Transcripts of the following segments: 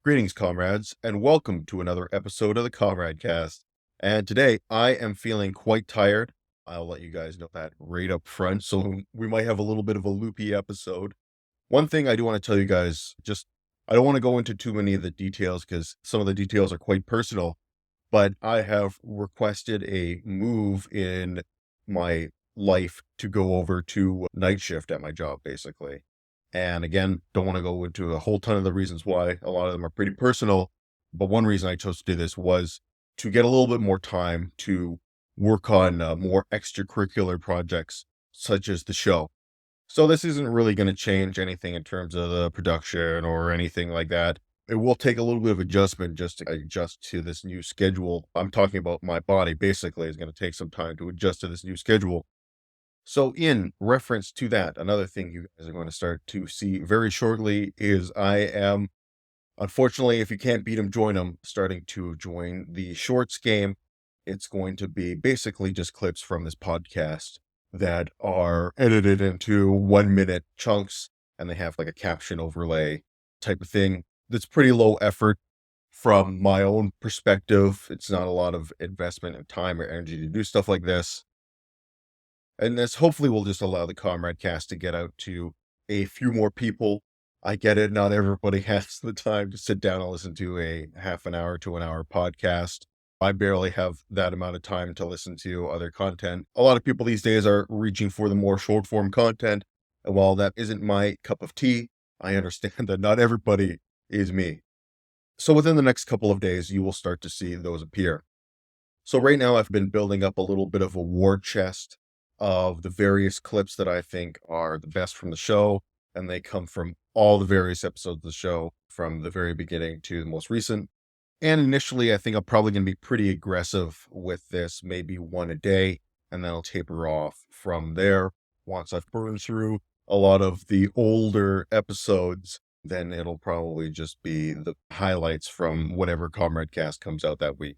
Greetings, comrades, and welcome to another episode of the Comrade Cast. And today I am feeling quite tired. I'll let you guys know that right up front. So we might have a little bit of a loopy episode. One thing I do want to tell you guys, I don't want to go into too many of the details because some of the details are quite personal, but I have requested a move in my life to go over to night shift at my job, basically. And again, don't want to go into a whole ton of the reasons why. A lot of them are pretty personal, but one reason I chose to do this was to get a little bit more time to work on more extracurricular projects, such as the show. So this isn't really going to change anything in terms of the production or anything like that. It will take a little bit of adjustment just to adjust to this new schedule. I'm talking about my body basically is going to take some time to adjust to this new schedule. So in reference to that, another thing you guys are going to start to see very shortly is I am, unfortunately, if you can't beat them, join them, starting to join the shorts game. It's going to be basically just clips from this podcast that are edited into 1 minute chunks, and they have like a caption overlay type of thing. That's pretty low effort from my own perspective. It's not a lot of investment in time or energy to do stuff like this. And this hopefully will just allow the Comrade Cast to get out to a few more people. I get it. Not everybody has the time to sit down and listen to a half an hour to an hour podcast. I barely have that amount of time to listen to other content. A lot of people these days are reaching for the more short form content. And while that isn't my cup of tea, I understand that not everybody is me. So within the next couple of days, you will start to see those appear. So right now I've been building up a little bit of a war chest of the various clips that I think are the best from the show, and they come from all the various episodes of the show from the very beginning to the most recent. And initially, I think I'm probably going to be pretty aggressive with this, maybe one a day, and then I'll taper off from there. Once I've burned through a lot of the older episodes, then it'll probably just be the highlights from whatever Comrade Cast comes out that week.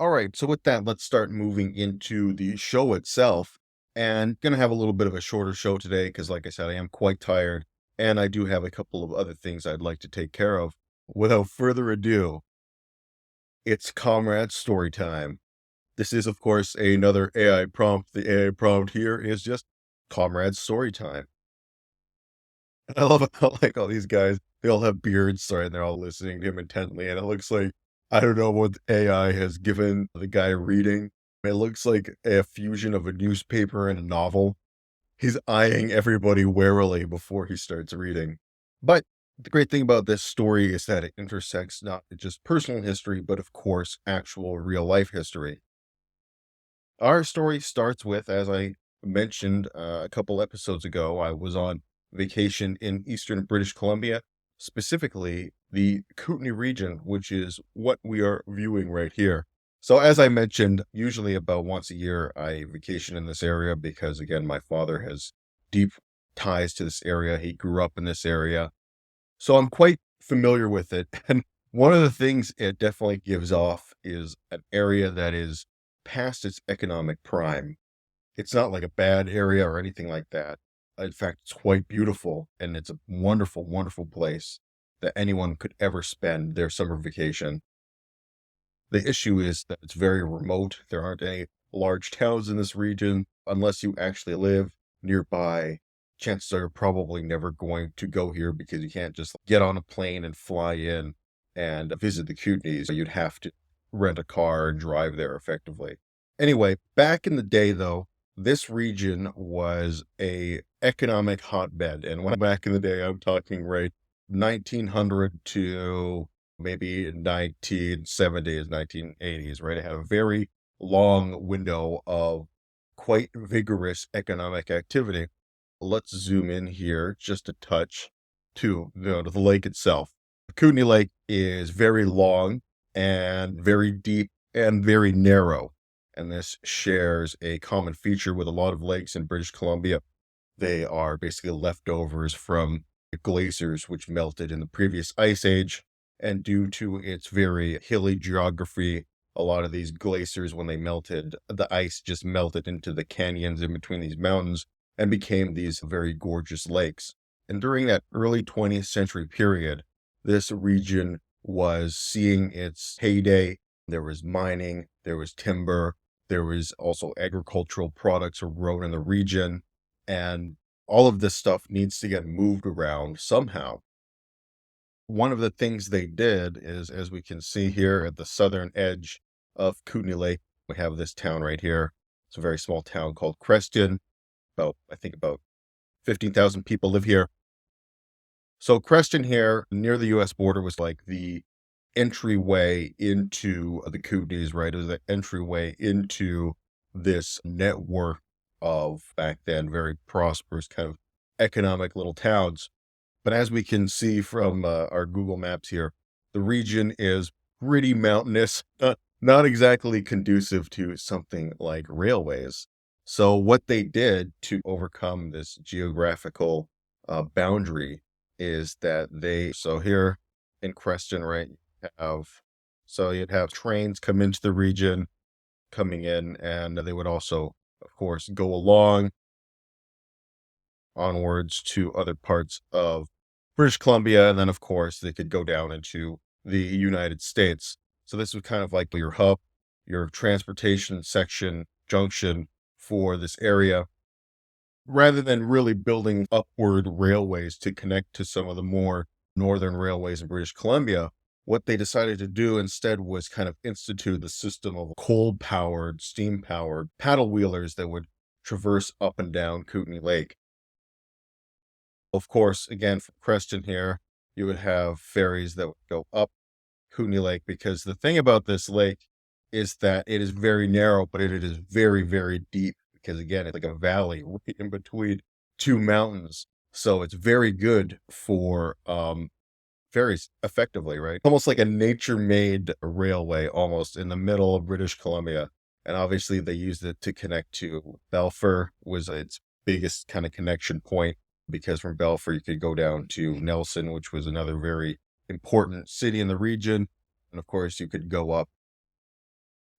All right, so with that, let's start moving into the show itself. And gonna have a little bit of a shorter show today because, like I said, I am quite tired, and I do have a couple of other things I'd like to take care of. Without further ado, it's Comrade Story Time. This is, of course, another AI prompt. The AI prompt here is just Comrade Story Time. And I love how, like, all these guys, they all have beards, sorry, and they're all listening to him intently, and it looks like, I don't know what AI has given the guy reading. It looks like a fusion of a newspaper and a novel. He's eyeing everybody warily before he starts reading. But the great thing about this story is that it intersects not just personal history, but of course, actual real life history. Our story starts with, as I mentioned a couple episodes ago, I was on vacation in eastern British Columbia, specifically the Kootenay region, which is what we are viewing right here. So as I mentioned, usually about once a year, I vacation in this area because, again, my father has deep ties to this area. He grew up in this area. So I'm quite familiar with it. And one of the things it definitely gives off is an area that is past its economic prime. It's not like a bad area or anything like that. In fact, it's quite beautiful, and it's a wonderful, wonderful place that anyone could ever spend their summer vacation. The issue is that it's very remote. There aren't any large towns in this region. Unless you actually live nearby, chances are you're probably never going to go here because you can't just get on a plane and fly in and visit the Kootenays. You'd have to rent a car and drive there effectively. Anyway, back in the day, though, this region was a economic hotbed. And when back in the day, I'm talking right 1900 to maybe 1970s, 1980s, right? It had a very long window of quite vigorous economic activity. Let's zoom in here just a touch to the lake itself. Kootenay Lake is very long and very deep and very narrow. And this shares a common feature with a lot of lakes in British Columbia. They are basically leftovers from glaciers which melted in the previous ice age. And due to its very hilly geography, a lot of these glaciers, when they melted, the ice just melted into the canyons in between these mountains and became these very gorgeous lakes. And during that early 20th century period, this region was seeing its heyday. There was mining, there was timber, there was also agricultural products were grown in the region, and all of this stuff needs to get moved around somehow. One of the things they did is, as we can see here at the southern edge of Kootenai Lake, we have this town right here. It's a very small town called Creston. I think about 15,000 people live here. So Creston here near the US border was like the entryway into the Kootenays, right? It was the entryway into this network of back then very prosperous kind of economic little towns. But as we can see from our Google Maps here, the region is pretty mountainous, not exactly conducive to something like railways. So what they did to overcome this geographical boundary is that so here in Creston, right, have, so you'd have trains come into the region, coming in, and they would also, of course, go along onwards to other parts of British Columbia, and then of course they could go down into the United States. So this was kind of like your hub, your transportation section junction for this area, rather than really building upward railways to connect to some of the more northern railways in British Columbia. What they decided to do instead was kind of institute the system of coal powered, steam powered paddle wheelers that would traverse up and down Kootenai Lake. Of course, again, from Creston here, you would have ferries that would go up Kootenai Lake, because the thing about this lake is that it is very narrow, but it is very, very deep because, again, it's like a valley right in between two mountains. So it's very good for ferries effectively, right? Almost like a nature-made railway almost in the middle of British Columbia. And obviously they used it to connect to Balfour, was its biggest kind of connection point, because from Balfour you could go down to Nelson, which was another very important city in the region. And of course you could go up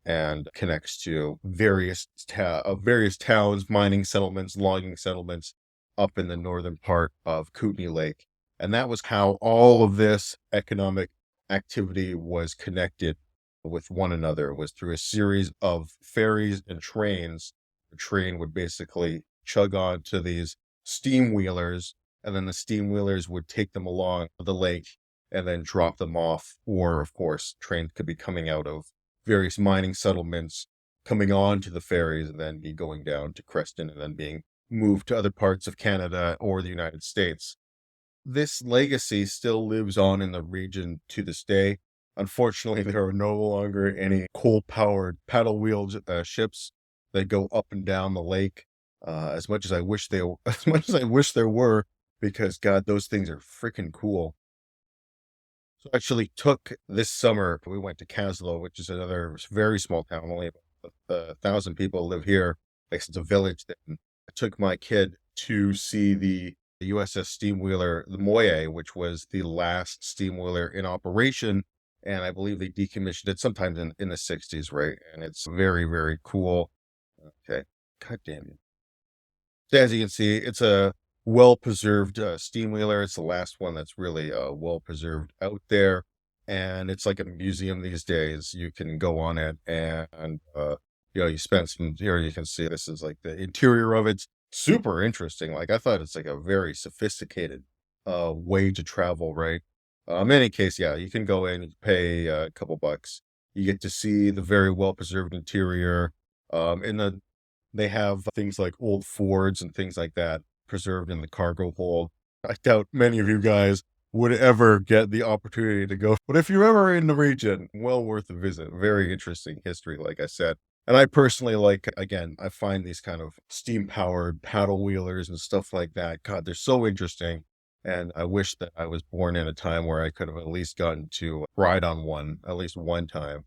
and connects to various towns, mining settlements, logging settlements up in the northern part of Kootenai Lake. And that was how all of this economic activity was connected with one another, was through a series of ferries and trains. The train would basically chug on to these steam wheelers, and then the steam wheelers would take them along the lake and then drop them off. Or, of course, trains could be coming out of various mining settlements, coming on to the ferries, and then be going down to Creston and then being moved to other parts of Canada or the United States. This legacy still lives on in the region to this day. Unfortunately, there are no longer any coal-powered paddle-wheeled ships that go up and down the lake. As much as I wish as much as I wish there were, because God, those things are freaking cool. So actually took this summer, we went to Caslow, which is another very small town, only about 1,000 people live here. Like it's a village. Then I took my kid to see the USS Steamwheeler, the Moye, which was the last steamwheeler in operation. And I believe they decommissioned it sometime in the 60s, right? And it's very, very cool. Okay. God damn it. So as you can see, it's a well-preserved steamwheeler. It's the last one that's really well-preserved out there. And it's like a museum these days. You can go on it and, you spend some, here you can see this is like the interior of it. It's super interesting. Like I thought it's like a very sophisticated way to travel, right? In any case, yeah, you can go in, you pay a couple bucks. You get to see the very well-preserved interior. In the They have things like old Fords and things like that preserved in the cargo hold. I doubt many of you guys would ever get the opportunity to go. But if you're ever in the region, well worth a visit. Very interesting history, like I said. And I personally like, again, I find these kind of steam powered paddle wheelers and stuff like that. God, they're so interesting. And I wish that I was born in a time where I could have at least gotten to ride on one at least one time.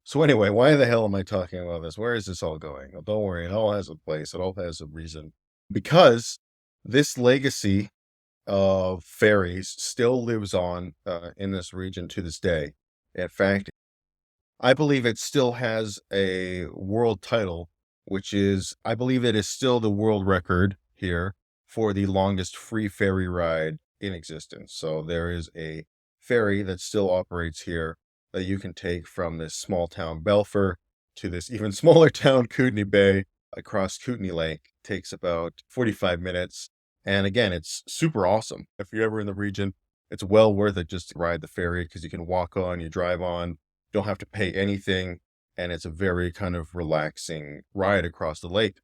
So anyway, why the hell am I talking about this? Where is this all going? Oh, don't worry, it all has a place. It all has a reason. Because this legacy of ferries still lives on in this region to this day. In fact, I believe it still has a world title, which is, I believe it is still the world record here for the longest free ferry ride in existence. So there is a ferry that still operates here that you can take from this small town Belfer to this even smaller town Kootenay Bay across Kootenay Lake. Takes about 45 minutes. And again, it's super awesome. If you're ever in the region, it's well worth it just to ride the ferry because you can walk on, you drive on, don't have to pay anything, and it's a very kind of relaxing ride across the lake.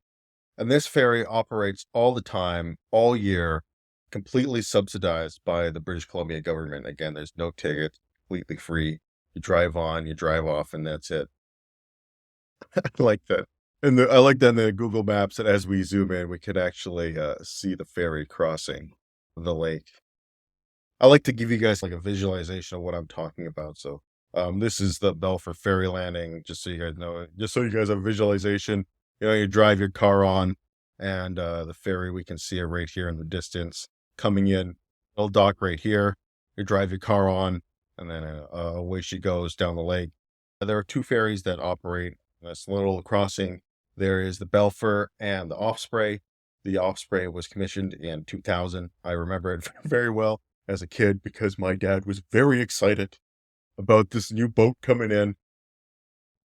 And this ferry operates all the time, all year, completely subsidized by the British Columbia government. Again, there's no ticket, completely free. You drive on, you drive off, and that's it. I like that. And I like that in the Google Maps that as we zoom in, we could actually see the ferry crossing the lake. I like to give you guys like a visualization of what I'm talking about. So this is the Belfer ferry landing, just so you guys know, just so you guys have a visualization. You drive your car on, and the ferry, we can see it right here in the distance coming in. Little dock right here. You drive your car on, and then away she goes down the lake. There are two ferries that operate this little crossing. There is the Belfer and the Osprey. The Osprey was commissioned in 2000. I remember it very well as a kid because my dad was very excited about this new boat coming in.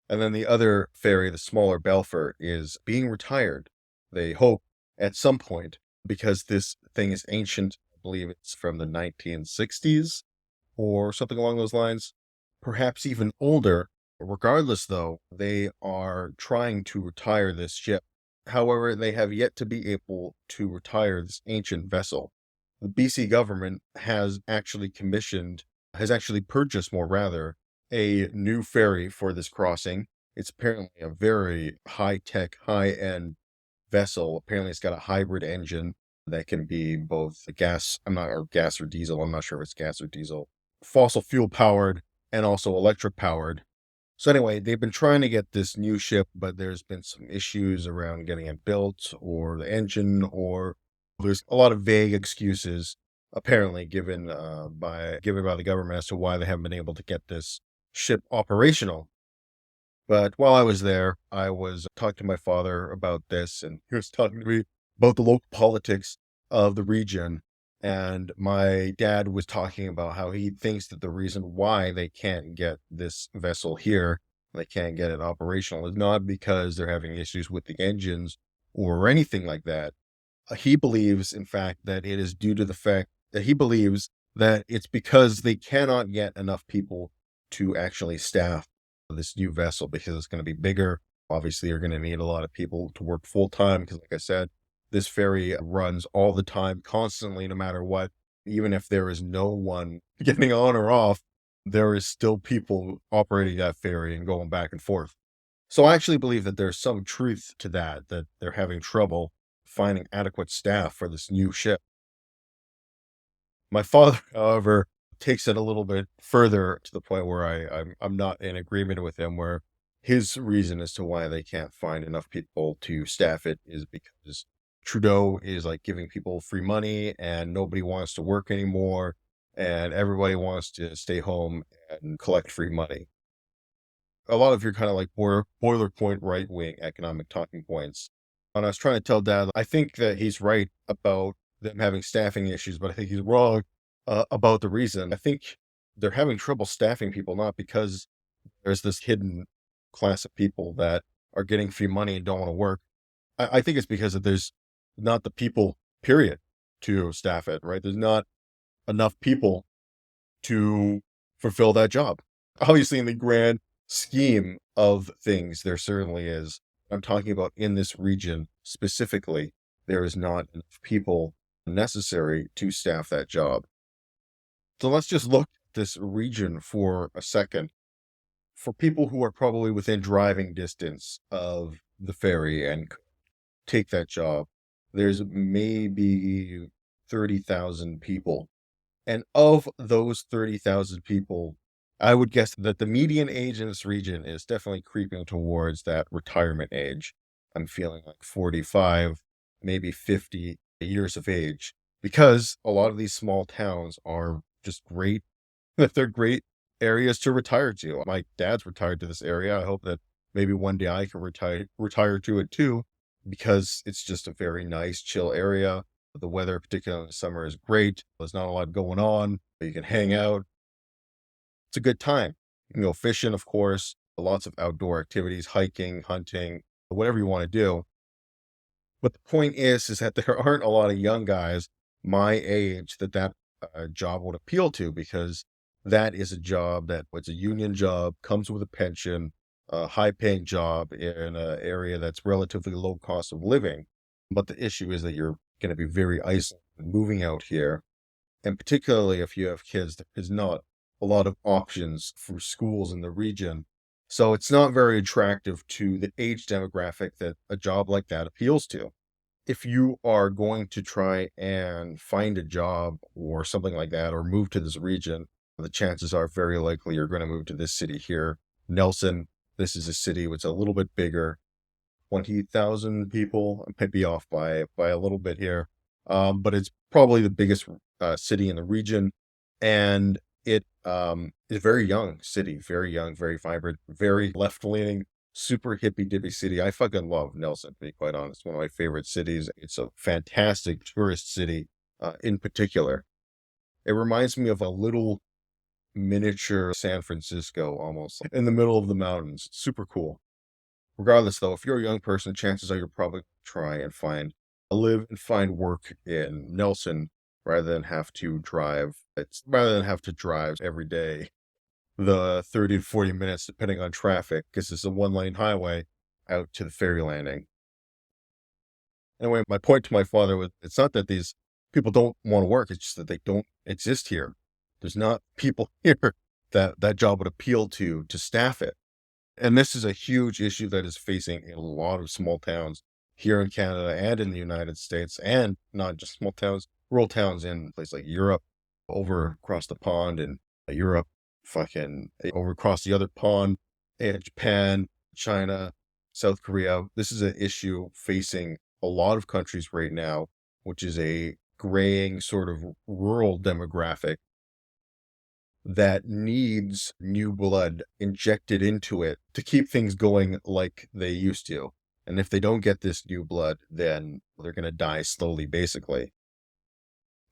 And then the other ferry, the smaller Belfer, is being retired. They hope at some point because this thing is ancient. I believe it's from the 1960s or something along those lines, perhaps even older. Regardless, though, they are trying to retire this ship. However, they have yet to be able to retire this ancient vessel. The BC government has actually purchased more rather, a new ferry for this crossing. It's apparently a very high-tech, high-end vessel. Apparently, it's got a hybrid engine that can be both gas or diesel. I'm not sure if it's gas or diesel, fossil fuel powered and also electric powered. So anyway, they've been trying to get this new ship, but there's been some issues around getting it built or the engine, or there's a lot of vague excuses apparently given by the government as to why they haven't been able to get this ship operational. But while I was there, I was talking to my father about this, and he was talking to me about the local politics of the region. And my dad was talking about how he thinks that the reason why they can't get this vessel here, they can't get it operational, is not because they're having issues with the engines or anything like that. He believes, in fact, that it is due to the fact that he believes that it's because they cannot get enough people to actually staff this new vessel because it's going to be bigger. Obviously, you're going to need a lot of people to work full time because, like I said, this ferry runs all the time, constantly, no matter what. Even if there is no one getting on or off, there is still people operating that ferry and going back and forth. So I actually believe that there's some truth to that they're having trouble finding adequate staff for this new ship. My father, however, takes it a little bit further to the point where I'm not in agreement with him, where his reason as to why they can't find enough people to staff it is because Trudeau is like giving people free money and nobody wants to work anymore and everybody wants to stay home and collect free money. A lot of your kind of like boilerplate right wing economic talking points. And I was trying to tell Dad, I think that he's right about them having staffing issues, but I think he's wrong about the reason. I think they're having trouble staffing people, not because there's this hidden class of people that are getting free money and don't want to work. I think it's because there's not the people, period, to staff it, right? There's not enough people to fulfill that job. Obviously, in the grand scheme of things, there certainly is. I'm talking about in this region specifically, there is not enough people necessary to staff that job. So let's just look at this region for a second. For people who are probably within driving distance of the ferry and could take that job, there's maybe 30,000 people. And of those 30,000 people, I would guess that the median age in this region is definitely creeping towards that retirement age. I'm feeling like 45, maybe 50 years of age, because a lot of these small towns are just great, that they're great areas to retire to. My dad's retired to this area. I hope that maybe one day I can retire to it too, because it's just a very nice, chill area. The weather, particularly in the summer, is great. There's not a lot going on. You can hang out. It's a good time. You can go fishing, of course, lots of outdoor activities, hiking, hunting, whatever you want to do. But the point is that there aren't a lot of young guys my age that job would appeal to, because that is a job that it's a union job, comes with a pension, a high paying job in an area that's relatively low cost of living. But the issue is that you're going to be very isolated moving out here. And particularly if you have kids, there is not a lot of options for schools in the region. So it's not very attractive to the age demographic that a job like that appeals to. If you are going to try and find a job or something like that, or move to this region, the chances are very likely you're going to move to this city here, Nelson. This is a city which is a little bit bigger, 20,000 people. I might be off by a little bit here, but it's probably the biggest city in the region, and it is a very young city, very young, very vibrant, very left leaning, super hippy dippy city. I fucking love Nelson, to be quite honest. One of my favorite cities. It's a fantastic tourist city, in particular. It reminds me of a little miniature San Francisco, almost in the middle of the mountains. Super cool. Regardless, though, if you're a young person, chances are you'll probably try and live and find work in Nelson rather than have to drive. It's rather than have to drive every day the 30 to 40 minutes, depending on traffic, because it's a one-lane highway out to the ferry landing. Anyway, my point to my father was, it's not that these people don't want to work, it's just that they don't exist here. There's not people here that job would appeal to staff it. And this is a huge issue that is facing a lot of small towns here in Canada and in the United States, and not just small towns, rural towns in places like Europe, over across the pond in Europe, fucking over across the other pond, and Japan, China, South Korea. This is an issue facing a lot of countries right now, which is a graying sort of rural demographic that needs new blood injected into it to keep things going like they used to. And if they don't get this new blood, then they're going to die slowly, basically.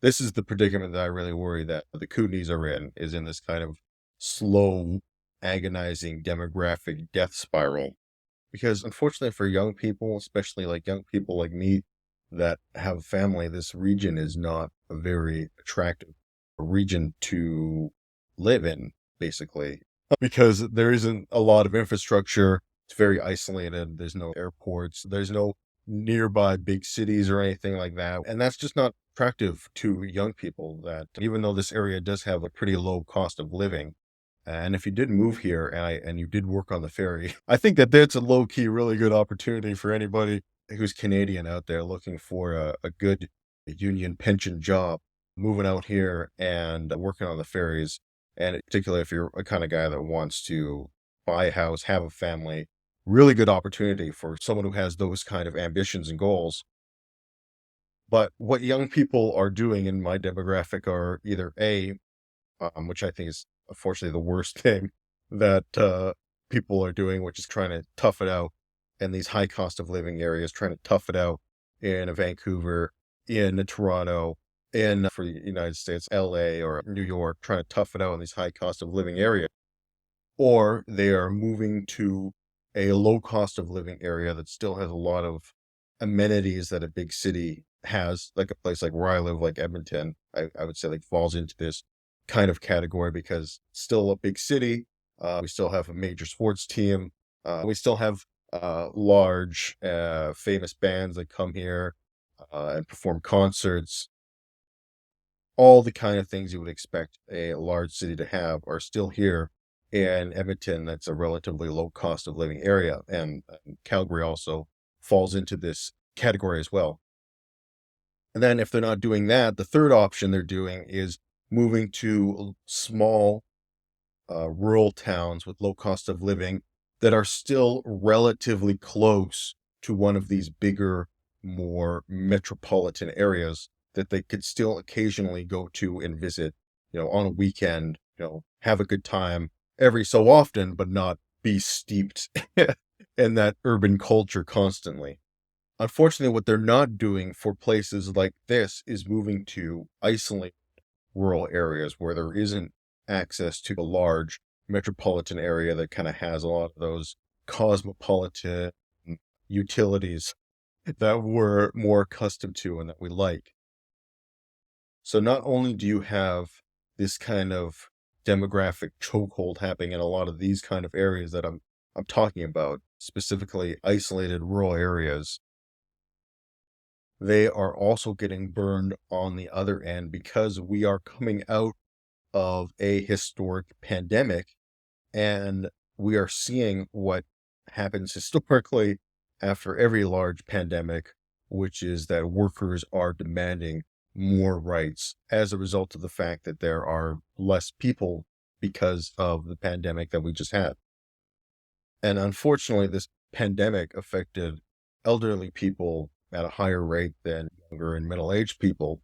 This is the predicament that I really worry that the Kootenays are in, is in this kind of slow, agonizing demographic death spiral. Because unfortunately for young people, especially like young people like me that have a family, this region is not a very attractive region to live in, basically, because there isn't a lot of infrastructure. It's very isolated. There's no airports. There's no nearby big cities or anything like that. And that's just not attractive to young people, that even though this area does have a pretty low cost of living, and if you did move here and you did work on the ferry, I think that that's a low key, really good opportunity for anybody who's Canadian out there looking for a good union pension job, moving out here and working on the ferries. And particularly if you're a kind of guy that wants to buy a house, have a family, really good opportunity for someone who has those kind of ambitions and goals. But what young people are doing in my demographic are either which I think is unfortunately the worst thing that people are doing, which is trying to tough it out in these high cost of living areas, trying to tough it out in Vancouver, in Toronto, in for the United States, LA or New York, trying to tough it out in these high cost of living areas. Or they are moving to a low cost of living area that still has a lot of amenities that a big city has, like a place like where I live, like Edmonton. I would say like falls into this kind of category, because it's still a big city. We still have a major sports team. We still have large, famous bands that come here and perform concerts. All the kind of things you would expect a large city to have are still here in Edmonton. That's a relatively low cost of living area. And Calgary also falls into this category as well. And then if they're not doing that, the third option they're doing is moving to small rural towns with low cost of living that are still relatively close to one of these bigger, more metropolitan areas that they could still occasionally go to and visit, on a weekend, have a good time every so often, but not be steeped in that urban culture constantly. Unfortunately, what they're not doing for places like this is moving to isolate rural areas where there isn't access to a large metropolitan area that kind of has a lot of those cosmopolitan utilities that we're more accustomed to and that we like. So not only do you have this kind of demographic chokehold happening in a lot of these kind of areas that I'm talking about, specifically isolated rural areas, they are also getting burned on the other end because we are coming out of a historic pandemic, and we are seeing what happens historically after every large pandemic, which is that workers are demanding more rights as a result of the fact that there are less people because of the pandemic that we just had. And unfortunately, this pandemic affected elderly people at a higher rate than younger and middle-aged people.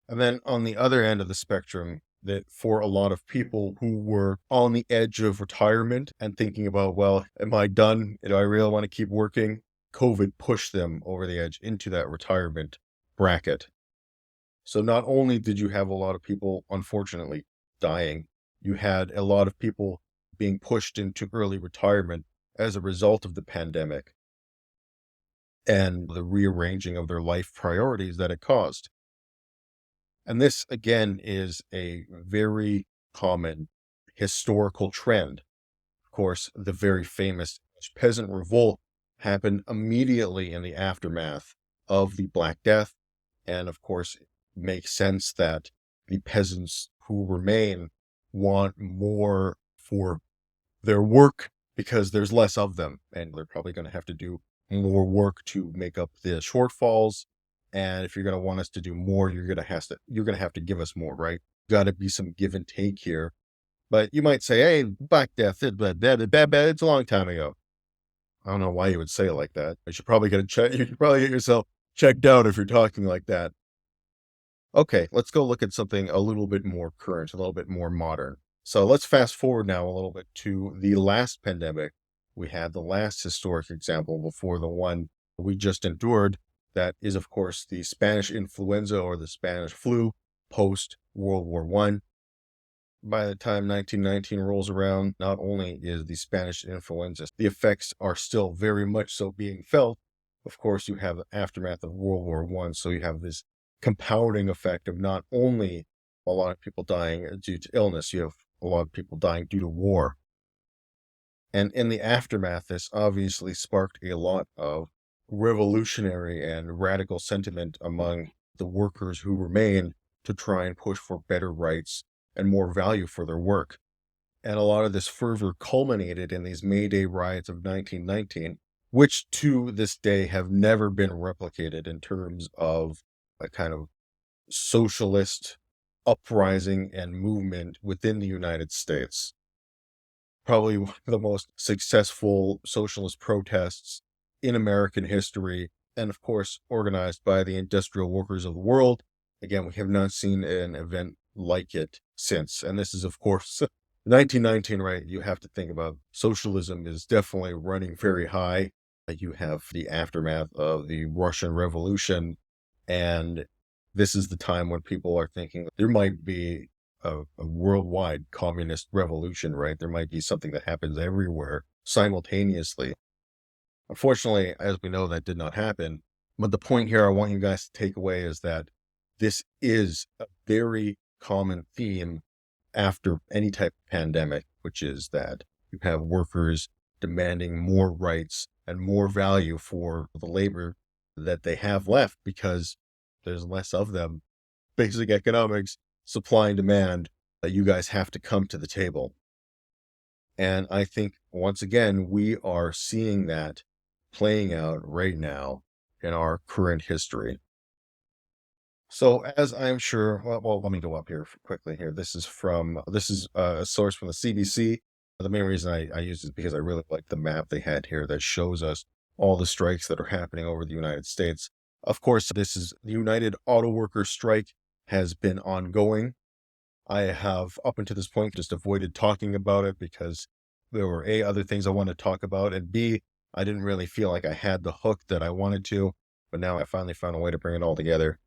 And then on the other end of the spectrum, that for a lot of people who were on the edge of retirement and thinking about, well, am I done? Do I really want to keep working? COVID pushed them over the edge into that retirement bracket. So not only did you have a lot of people, unfortunately, dying, you had a lot of people being pushed into early retirement as a result of the pandemic and the rearranging of their life priorities that it caused. And this, again, is a very common historical trend. Of course, the very famous peasant revolt happened immediately in the aftermath of the Black Death. And of course, it makes sense that the peasants who remain want more for their work because there's less of them. And they're probably going to have to do more work to make up the shortfalls. And if you're going to want us to do more, you're going to have to give us more, right? Got to be some give and take here. But you might say, hey, Black Death, it's a long time ago. I don't know why you would say it like that. You should probably you should probably get yourself checked out if you're talking like that. Okay, let's go look at something a little bit more current, a little bit more modern. So let's fast forward now a little bit to the last pandemic. We had the last historic example before the one we just endured. That is, of course, the Spanish influenza or the Spanish flu post World War One. By the time 1919 rolls around, not only is the Spanish influenza, the effects are still very much so being felt. Of course, you have the aftermath of World War One, so you have this compounding effect of not only a lot of people dying due to illness, you have a lot of people dying due to war. And in the aftermath, this obviously sparked a lot of revolutionary and radical sentiment among the workers who remained to try and push for better rights and more value for their work. And a lot of this fervor culminated in these May Day riots of 1919, which to this day have never been replicated in terms of a kind of socialist uprising and movement within the United States. Probably one of the most successful socialist protests in American history, and of course, organized by the industrial workers of the world. Again, we have not seen an event like it since. And this is, of course, 1919, right? You have to think about socialism is definitely running very high. You have the aftermath of the Russian Revolution, and this is the time when people are thinking there might be a worldwide communist revolution, right? There might be something that happens everywhere simultaneously. Unfortunately, as we know, that did not happen. But the point here I want you guys to take away is that this is a very common theme after any type of pandemic, which is that you have workers demanding more rights and more value for the labor that they have left because there's less of them. Basic economics, supply and demand, that you guys have to come to the table. And I think once again, we are seeing that playing out right now in our current history. So as I'm sure, well, let me go up here quickly here. This is a source from the CBC. The main reason I use it is because I really like the map they had here that shows us all the strikes that are happening over the United States. Of course, this is the United Auto Workers strike has been ongoing. I have up until this point just avoided talking about it because there were A, other things I wanted to talk about, and B, I didn't really feel like I had the hook that I wanted to, but now I finally found a way to bring it all together.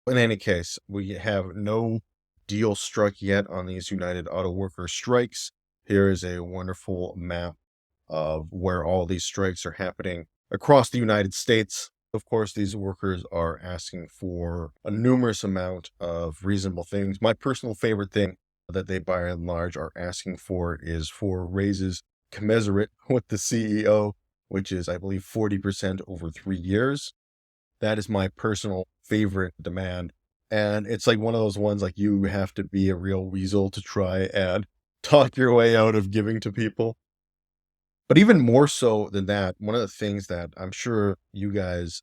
In any case, we have no deal struck yet on these United Auto Workers strikes, here is a wonderful map of where all these strikes are happening across the United States. Of course, these workers are asking for a numerous amount of reasonable things. My personal favorite thing that they by and large are asking for is for raises commensurate with the CEO, which is, I believe, 40% over 3 years. That is my personal favorite demand. And it's like one of those ones like you have to be a real weasel to try and talk your way out of giving to people. But even more so than that, one of the things that I'm sure you guys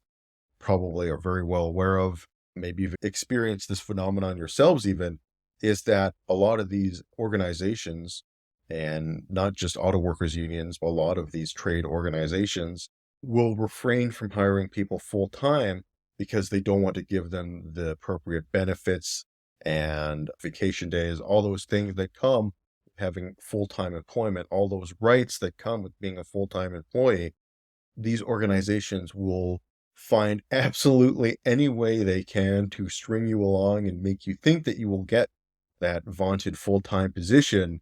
probably are very well aware of, maybe you've experienced this phenomenon yourselves even, is that a lot of these organizations, and not just auto workers unions, but a lot of these trade organizations will refrain from hiring people full time because they don't want to give them the appropriate benefits and vacation days, all those things that come with having full-time employment, all those rights that come with being a full-time employee. These organizations will find absolutely any way they can to string you along and make you think that you will get that vaunted full-time position,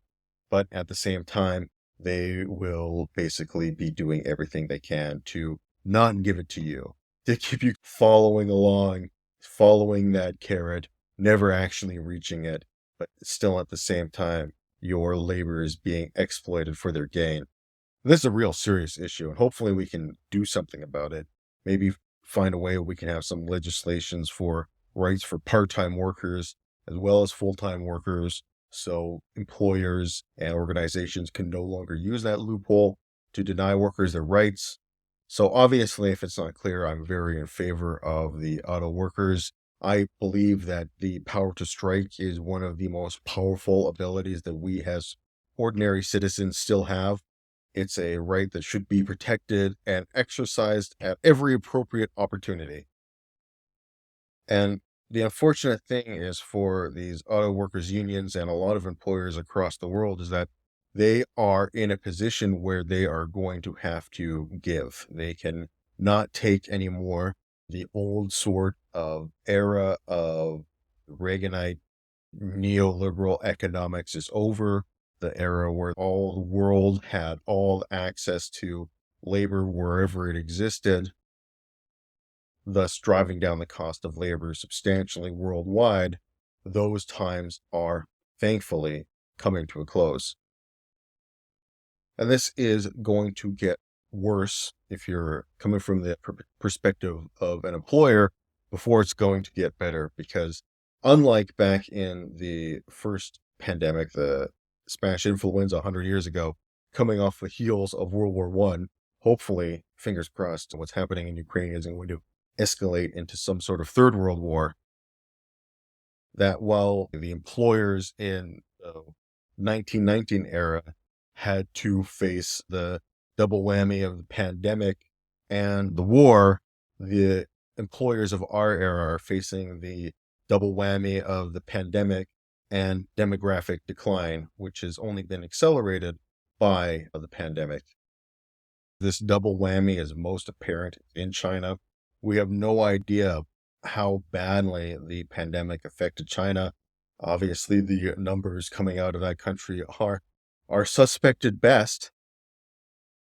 but at the same time, they will basically be doing everything they can to not give it to you, to keep you following along, following that carrot, never actually reaching it, but still at the same time, your labor is being exploited for their gain. This is a real serious issue, and hopefully we can do something about it. Maybe find a way we can have some legislations for rights for part-time workers as well as full-time workers, so employers and organizations can no longer use that loophole to deny workers their rights. So obviously, if it's not clear, I'm very in favor of the auto workers. I believe that the power to strike is one of the most powerful abilities that we as ordinary citizens still have. It's a right that should be protected and exercised at every appropriate opportunity. And the unfortunate thing is for these auto workers unions and a lot of employers across the world is that they are in a position where they are going to have to give. They can not take anymore. The old sort of era of Reaganite neoliberal economics is over. The era where all the world had all access to labor wherever it existed, thus driving down the cost of labor substantially worldwide. Those times are thankfully coming to a close. And this is going to get worse if you're coming from the perspective of an employer before it's going to get better. Because unlike back in the first pandemic, the Spanish influenza 100 years ago, coming off the heels of World War One, hopefully, fingers crossed, what's happening in Ukraine isn't going to escalate into some sort of third world war. That while the employers in the 1919 era had to face the double whammy of the pandemic and the war, the employers of our era are facing the double whammy of the pandemic and demographic decline, which has only been accelerated by the pandemic. This double whammy is most apparent in China. We have no idea how badly the pandemic affected China. Obviously, the numbers coming out of that country are suspect at best.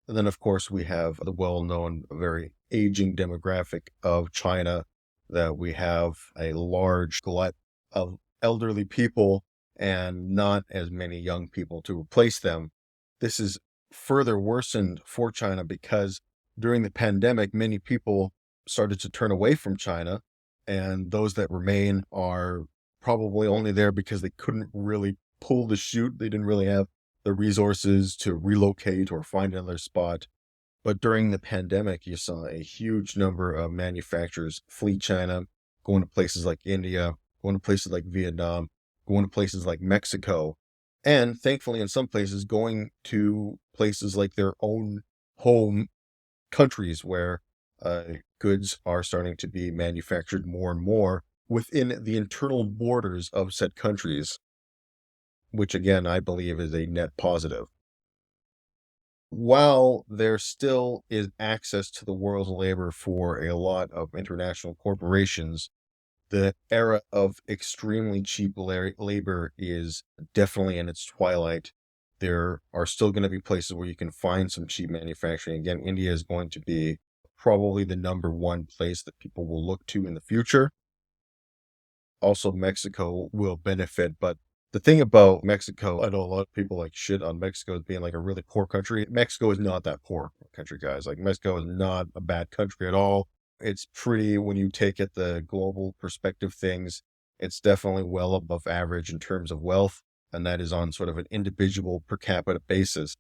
And then, of course, we have the well-known, very aging demographic of China, that we have a large glut of elderly people and not as many young people to replace them. This is further worsened for China because during the pandemic, many people started to turn away from China, and those that remain are probably only there because they couldn't really pull the chute. They didn't really have the resources to relocate or find another spot. But during the pandemic, you saw a huge number of manufacturers flee China, going to places like India, going to places like Vietnam, going to places like Mexico, and thankfully, in some places, going to places like their own home countries where goods are starting to be manufactured more and more within the internal borders of said countries, which again, I believe is a net positive. While there still is access to the world's labor for a lot of international corporations, The era of extremely cheap labor is definitely in its twilight. There are still going to be places where you can find some cheap manufacturing. Again, India is going to be probably the number one place that people will look to in the future. Also, Mexico will benefit. But the thing about Mexico, I know a lot of people like shit on Mexico as being like a really poor country. Mexico is not that poor country, guys. Like, Mexico is not a bad country at all. It's pretty, when you take it the global perspective things, it's definitely well above average in terms of wealth. And that is on sort of an individual per capita basis.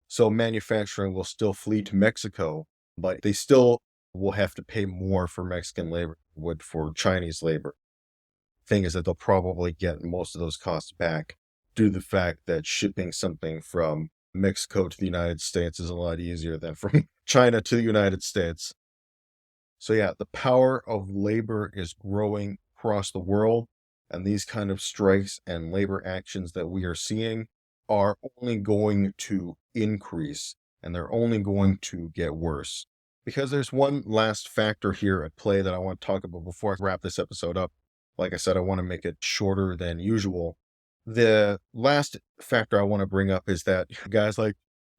So manufacturing will still flee to Mexico, but they still will have to pay more for Mexican labor than would for Chinese labor. Thing is that they'll probably get most of those costs back due to the fact that shipping something from Mexico to the United States is a lot easier than from China to the United States. So yeah, the power of labor is growing across the world, and these kind of strikes and labor actions that we are seeing are only going to increase, and they're only going to get worse. Because there's one last factor here at play that I want to talk about before I wrap this episode up. Like I said, I want to make it shorter than usual. The last factor I want to bring up is that guys like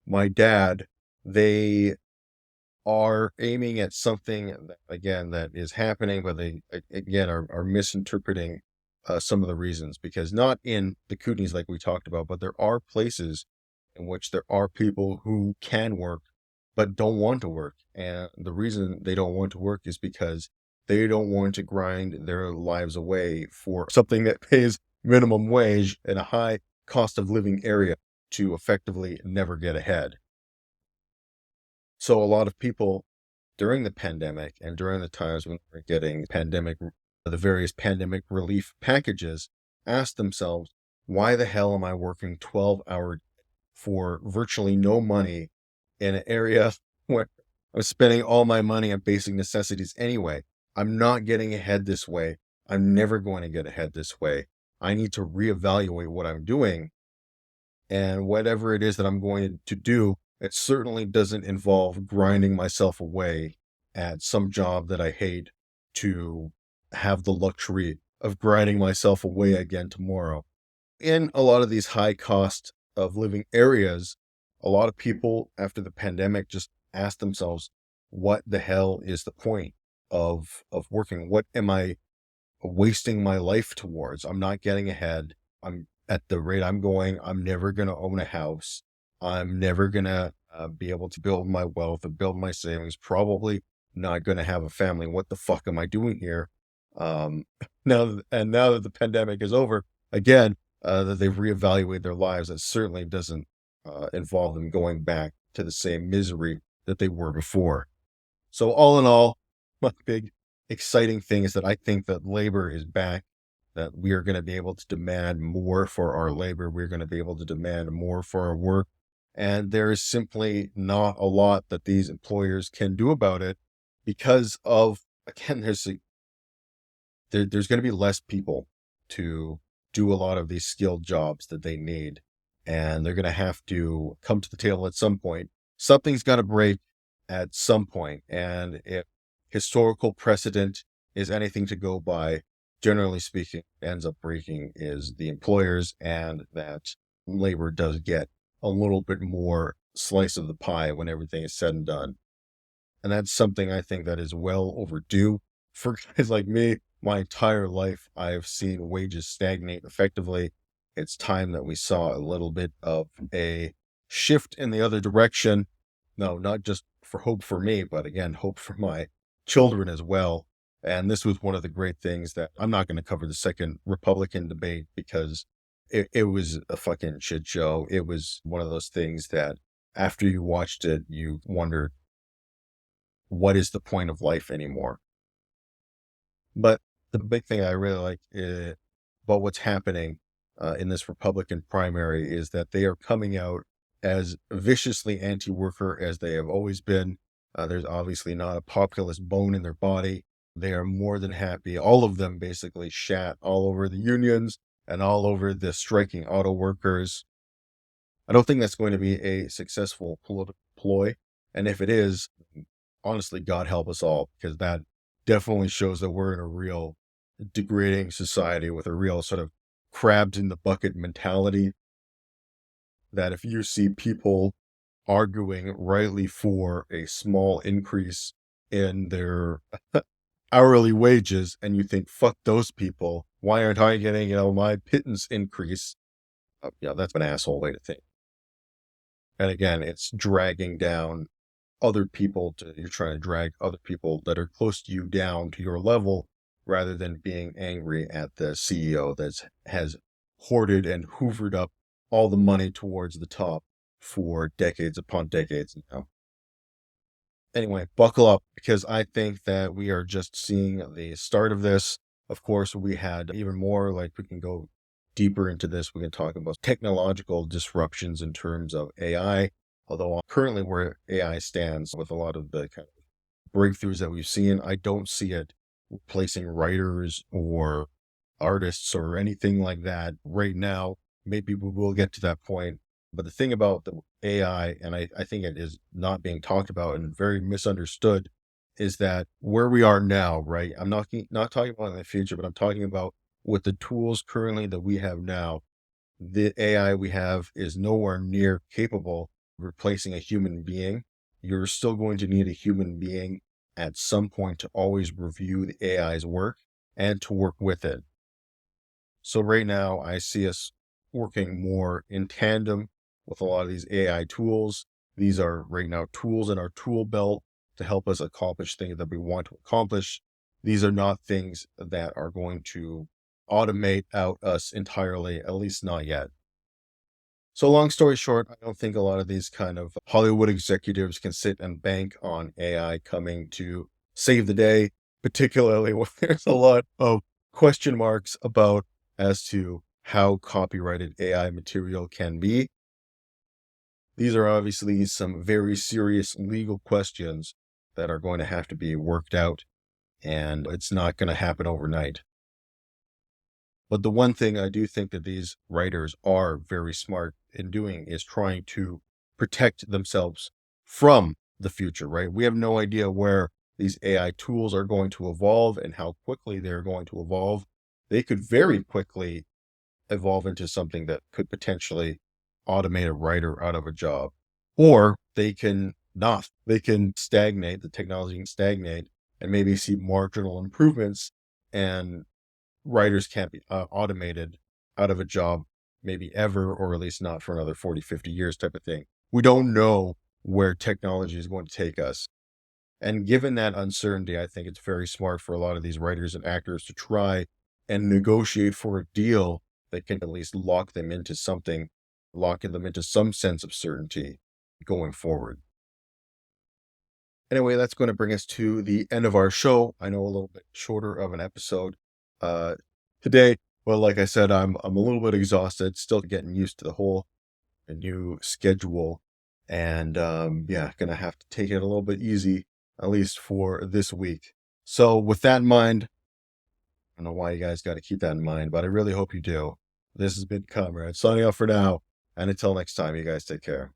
my dad, they are aiming at something that, again, that is happening, but they again are misinterpreting some of the reasons, because not in the Kootenays like we talked about, but there are places in which there are people who can work but don't want to work, and the reason they don't want to work is because they don't want to grind their lives away for something that pays minimum wage in a high cost of living area to effectively never get ahead. So a lot of people during the pandemic and during the times when we're getting the various pandemic relief packages, asked themselves, why the hell am I working 12-hour for virtually no money in an area where I'm spending all my money on basic necessities anyway? I'm not getting ahead this way. I'm never going to get ahead this way. I need to reevaluate what I'm doing, and whatever it is that I'm going to do, it certainly doesn't involve grinding myself away at some job that I hate to have the luxury of grinding myself away again tomorrow. In a lot of these high cost of living areas, a lot of people after the pandemic just ask themselves, what the hell is the point of working? What am I wasting my life towards? I'm not getting ahead. I'm at the rate I'm going, I'm never going to own a house. I'm never going to be able to build my wealth and build my savings. Probably not going to have a family. What the fuck am I doing here? Um, now that the pandemic is over, again, that they've reevaluated their lives, it certainly doesn't involve them going back to the same misery that they were before. So all in all, my big exciting thing is that I think that labor is back, that we are going to be able to demand more for our labor. We're going to be able to demand more for our work. And there is simply not a lot that these employers can do about it because of, again, there's going to be less people to do a lot of these skilled jobs that they need. And they're going to have to come to the table at some point. Something's got to break at some point. And if historical precedent is anything to go by, generally speaking, ends up breaking is the employers, and that labor does get a little bit more slice of the pie when everything is said and done. And that's something I think that is well overdue for guys like me. My entire life, I've seen wages stagnate effectively. It's time that we saw a little bit of a shift in the other direction. No, not just for hope for me, but again, hope for my children as well. And this was one of the great things that I'm not going to cover the second Republican debate because it was a fucking shit show. It was one of those things that after you watched it, you wondered, what is the point of life anymore? But the big thing I really like about what's happening in this Republican primary is that they are coming out as viciously anti-worker as they have always been. There's obviously not a populist bone in their body. They are more than happy. All of them basically shat all over the unions and all over the striking auto workers. I don't think that's going to be a successful political ploy. And if it is, honestly, God help us all, because that definitely shows that we're in a real degrading society with a real sort of crabs in the bucket mentality, that if you see people arguing rightly for a small increase in their hourly wages and you think, fuck those people, why aren't I getting, my pittance increase? That's an asshole way to think. And again, it's dragging down other people you're trying to drag other people that are close to you down to your level rather than being angry at the CEO that has hoarded and hoovered up all the money towards the top for decades upon decades now. Anyway, buckle up because I think that we are just seeing the start of this. Of course, we had even more, like we can go deeper into this. We can talk about technological disruptions in terms of AI, although currently where AI stands with a lot of the kind of breakthroughs that we've seen, I don't see it replacing writers or artists or anything like that right now. Maybe we will get to that point. But the thing about the AI, and I think it is not being talked about and very misunderstood, is that where we are now, right? I'm not talking about in the future, but I'm talking about with the tools currently that we have now. The AI we have is nowhere near capable of replacing a human being. You're still going to need a human being at some point to always review the AI's work and to work with it. So right now, I see us working more in tandem with a lot of these AI tools. These are right now tools in our tool belt to help us accomplish things that we want to accomplish. These are not things that are going to automate out us entirely, at least not yet. So long story short, I don't think a lot of these kind of Hollywood executives can sit and bank on AI coming to save the day, particularly when there's a lot of question marks about as to how copyrighted AI material can be. These are obviously some very serious legal questions that are going to have to be worked out, and it's not going to happen overnight. But the one thing I do think that these writers are very smart in doing is trying to protect themselves from the future, right? We have no idea where these AI tools are going to evolve and how quickly they're going to evolve. They could very quickly evolve into something that could potentially automate a writer out of a job, or they can not. They can stagnate, the technology can stagnate and maybe see marginal improvements, and writers can't be automated out of a job maybe ever, or at least not for another 40, 50 years type of thing. We don't know where technology is going to take us. And given that uncertainty, I think it's very smart for a lot of these writers and actors to try and negotiate for a deal that can at least lock them into something, locking them into some sense of certainty going forward. Anyway, that's going to bring us to the end of our show. I know a little bit shorter of an episode uh, today. Well, like I said, I'm a little bit exhausted, still getting used to the whole new schedule, and gonna have to take it a little bit easy at least for this week. So with that in mind, I don't know why you guys got to keep that in mind, but I really hope you do. This has been Comrade signing off for now, and until next time, you guys take care.